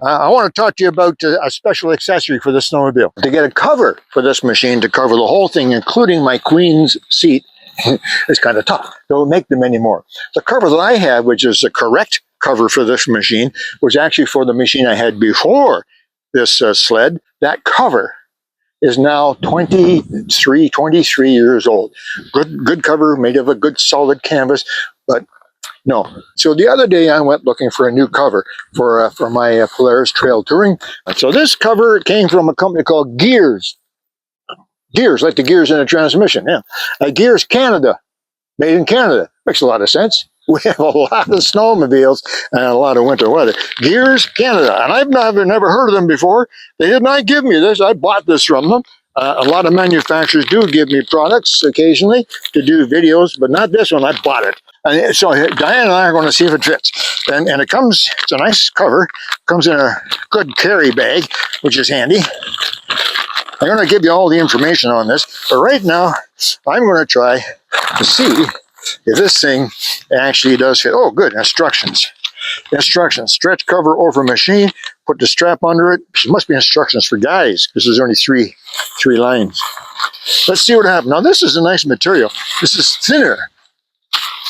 I want to talk to you about a special accessory for the snowmobile. To get a cover for this machine to cover the whole thing, including my queen's seat, it's kind of tough. Don't make them anymore. The cover that I have, which is the correct cover for this machine, was actually for the machine I had before this sled. That cover is now 23 years old. Good cover, made of a good solid canvas, but no. So the other day I went looking for a new cover for my Polaris Trail Touring. And so this cover came from a company called Gears. Gears, like the gears in a transmission, yeah. Gears Canada, made in Canada. Makes a lot of sense. We have a lot of snowmobiles and a lot of winter weather. Gears Canada, and I've never heard of them before. They did not give me this. I bought this from them. A lot of manufacturers do give me products occasionally to do videos, but not this one. I bought it. And so Diane and I are going to see if it fits. And it comes, it's a nice cover. Comes in a good carry bag, which is handy. I'm going to give you all the information on this, but right now I'm going to try to see if this thing actually does fit. Oh, good, instructions. Instructions, stretch cover over machine, put the strap under it. There must be instructions for guys, because there's only three lines. Let's see what happens. Now this is a nice material. This is thinner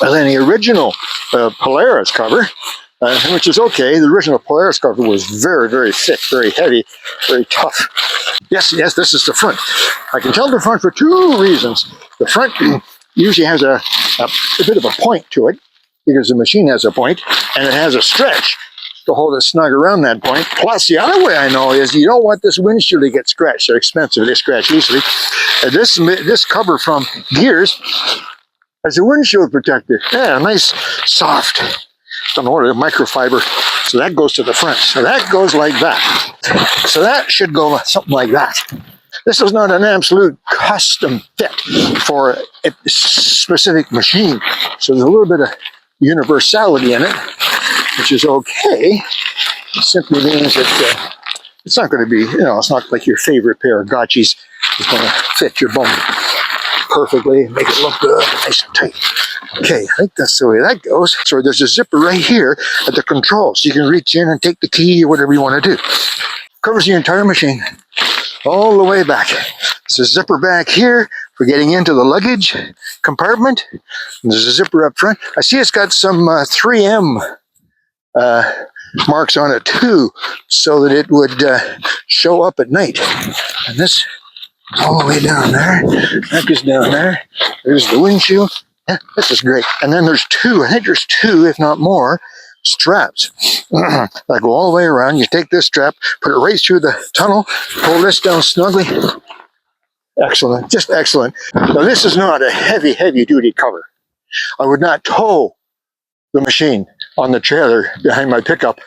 than the original Polaris cover, which is okay. The original Polaris cover was very, very thick, very heavy, very tough. Yes, this is the front. I can tell the front for two reasons. The front usually has a bit of a point to it, because the machine has a point, and it has a stretch to hold it snug around that point. Plus, the other way I know is you don't want this windshield to get scratched. They're expensive. They scratch easily. This cover from Gears has a windshield protector. Yeah, nice, soft. Don't know what it is, microfiber. So that goes to the front. So that goes like that. So that should go something like that. This is not an absolute custom fit for a specific machine. So there's a little bit of universality in it, which is okay. It simply means that it's not going to be, it's not like your favorite pair of Gotchis is going to fit your bum perfectly and make it look good, nice and tight. Okay, I think that's the way that goes. So there's a zipper right here at the control, so you can reach in and take the key or whatever you want to do. Covers the entire machine all the way back. There's a zipper back here for getting into the luggage compartment. And there's a zipper up front. I see it's got some 3M marks on it too, so that it would show up at night. And this all the way down there. That goes down there. There's the windshield. Yeah, this is great. And then there's two, I think there's two, if not more, straps that go all the way around. You take this strap, put it right through the tunnel, pull this down snugly. Excellent, just excellent. Now this is not a heavy duty cover. I would not tow the machine on the trailer behind my pickup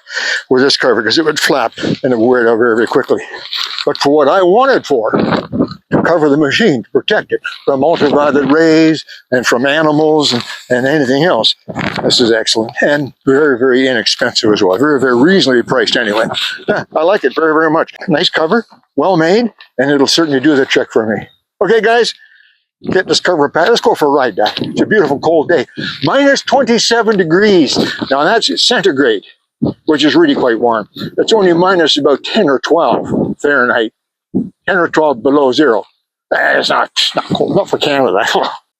with this cover, because it would flap and it would wear it out very, very quickly. But for what I wanted for, to cover the machine, to protect it from ultraviolet rays and from animals and anything else, this is excellent. And very, very inexpensive as well. Very, very reasonably priced anyway. Yeah, I like it very, very much. Nice cover, well made, and it'll certainly do the trick for me. Okay, guys, get this cover pack. Let's go for a ride, Dad. It's a beautiful cold day. Minus 27 degrees. Now that's centigrade, which is really quite warm. It's only minus about 10 or 12 Fahrenheit. 10 or 12 below zero. It's not cold enough for Canada.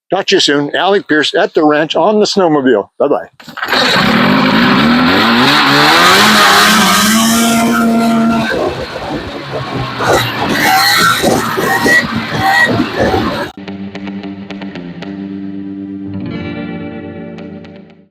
Talk to you soon. ALEC Peirce at the ranch on the snowmobile. Bye-bye.